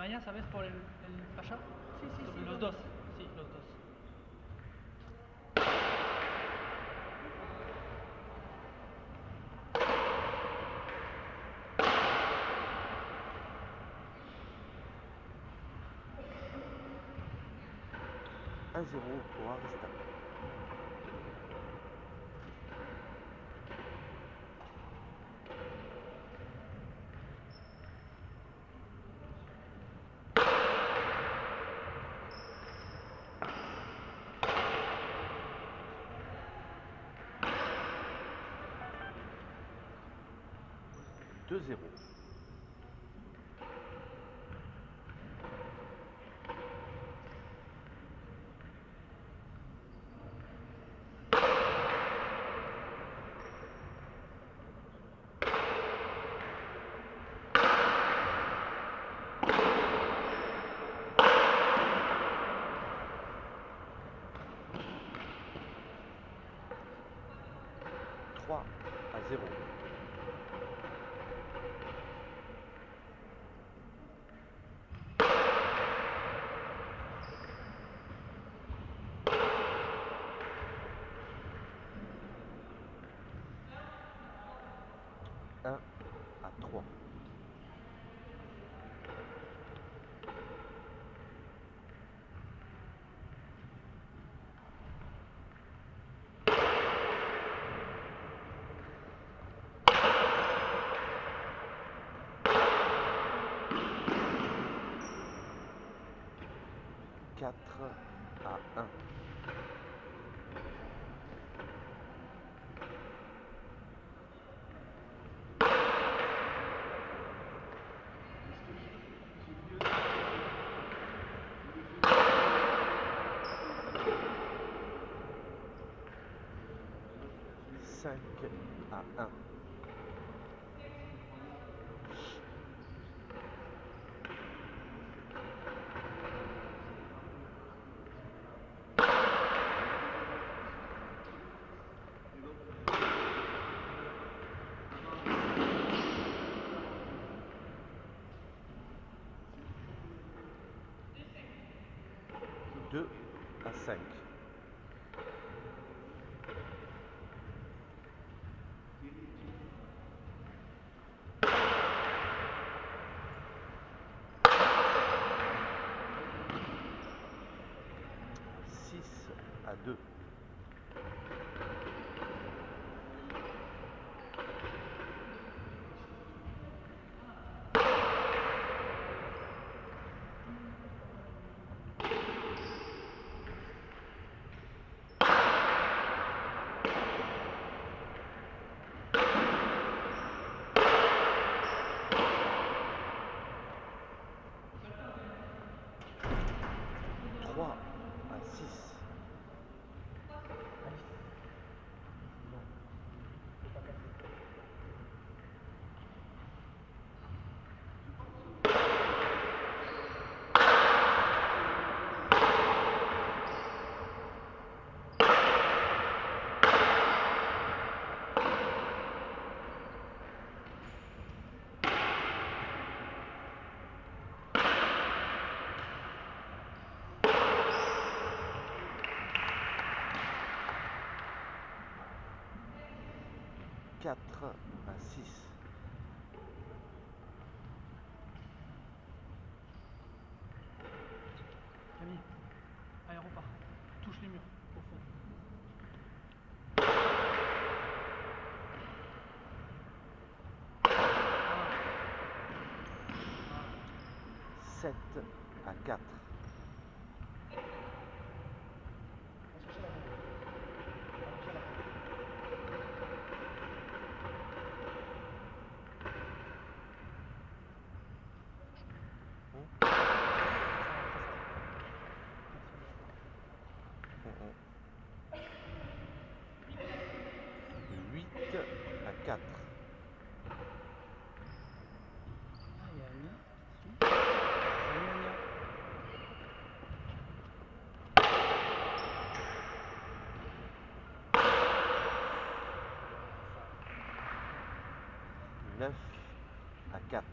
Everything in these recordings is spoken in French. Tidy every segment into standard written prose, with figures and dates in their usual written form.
mañana sabes por el Pasha? Sí, sí, sí. Los dos, sí, los dos. Un zéro pour Arista. Deux zéros. Trois à zéro. Un à trois. Quatre à un. Cinq à un. Deux à cinq. Six à deux. Trois à six. Quatre à six. Camille, allez, repart. Touche les murs, au fond. Sept à quatre. Huit à quatre. Ah, il y a Ania. Salut Ania. Neuf à quatre.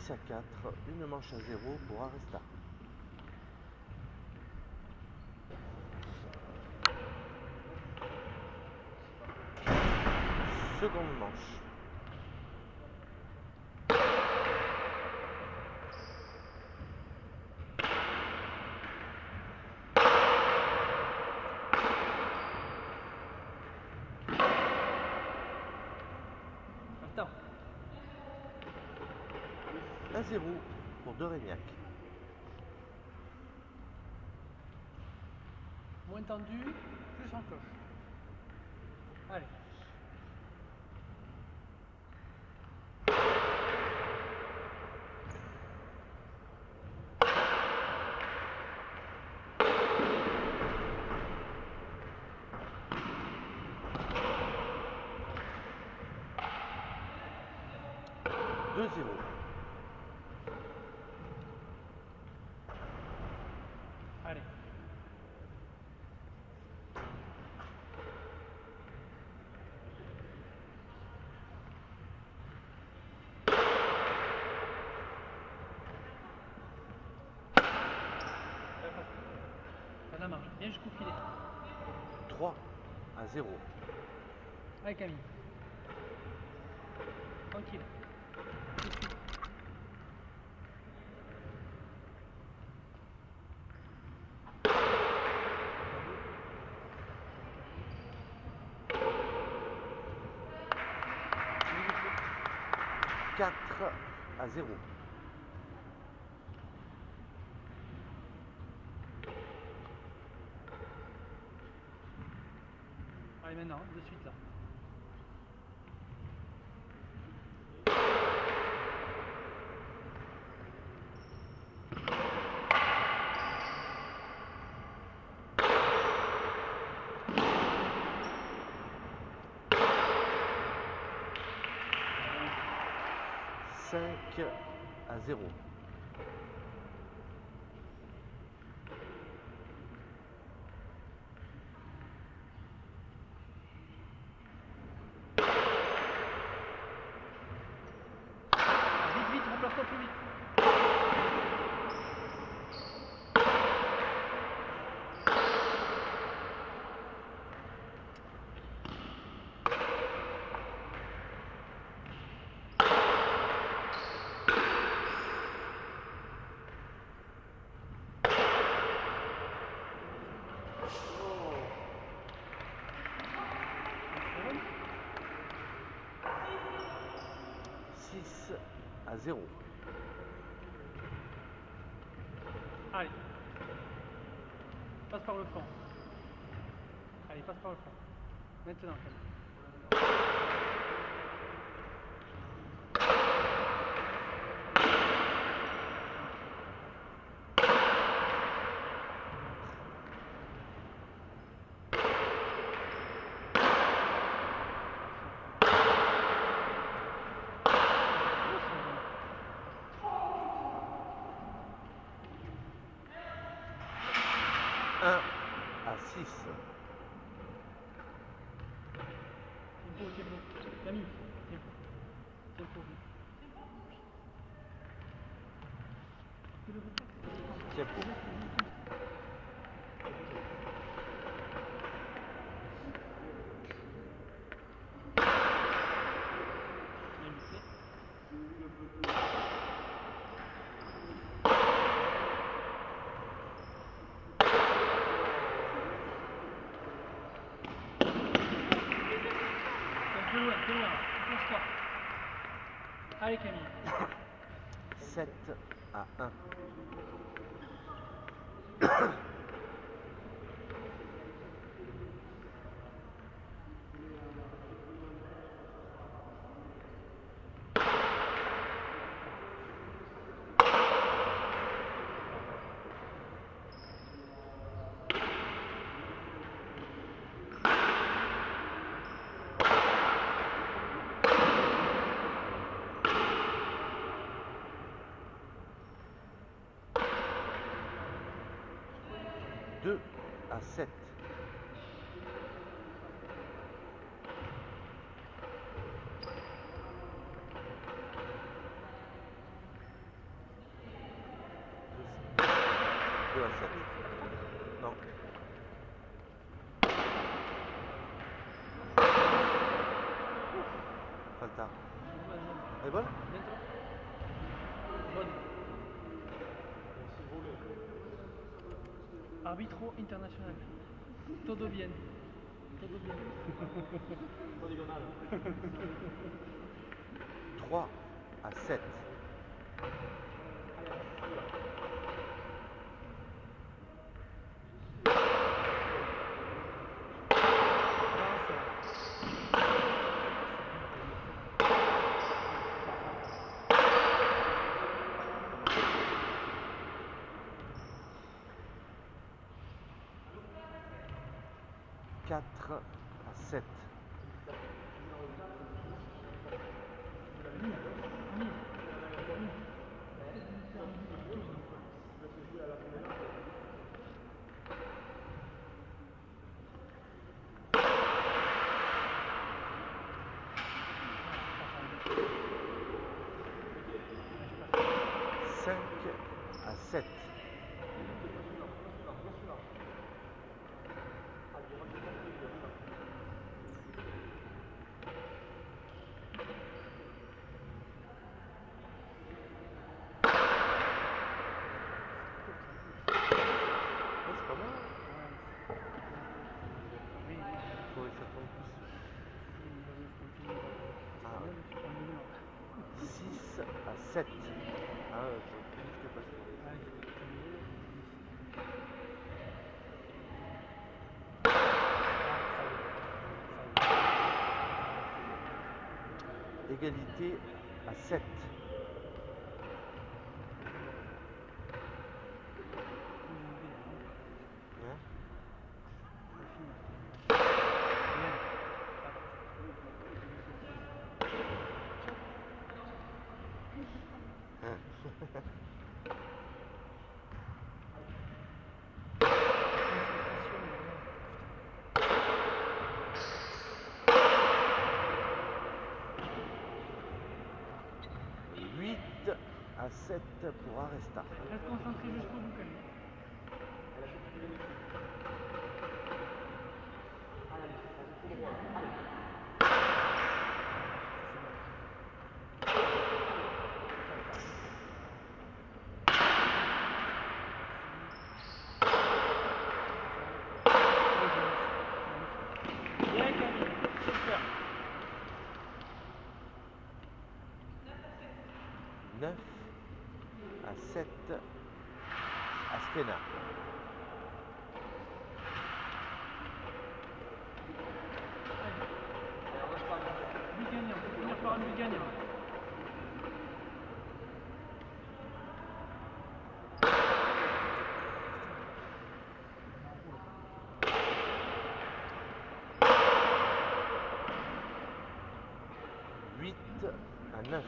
6 à 4, une manche à 0 pour un restart. Seconde manche. Attends. 1-0 pour De Régnac. Moins tendu, plus en cloche. Allez. Deux 0. Allez. T'as la marge. Viens jusqu'au filet. 3 à 0. Allez Camille. Tranquille. Tout de suite. Quatre à 0. Allez maintenant, de suite là. Cinq à 0. Vite, vite, remplace-toi plus vite. Six à 0. Allez. Passe par le fond. Allez, passe par le fond. Maintenant, Camille. Un à 6. Tempo. Camille, tempo. Tempo. Bien vite. T'es loin, pousse-toi. Allez Camille. 7 à 1. Deux à 7. à 7. Non. Falta. ¿Hay bola? Dentro. Bonne. Arbitro international. Todo bien. Todo bien. 3 à 7. Quatre à 7. Cinq à 7. C'est pas mal. Oui. Faut que ça tombe plus. 6 à 7. Ah, faut plus vite que pas. Égalité à 7. Hein? À 7 pour Aresta. Reste concentré jusqu'au bout quand même. Bien Camille, super. 9 à 7 Askena. But gagnant, on peut finir par un but gagnant. À 9.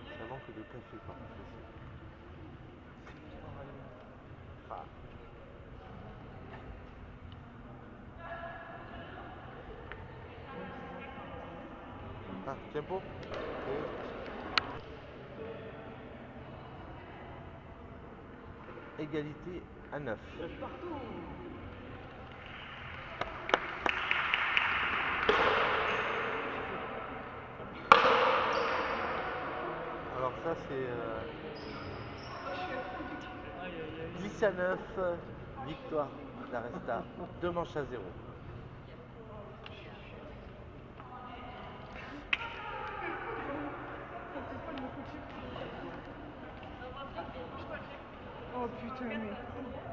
Ça manque de café par contre. Enfin. Ah, tempo. Égalité à 9. Alors ça c'est 10 à 9, victoire d'Aresta, 2 manches à 0. Oh putain mais...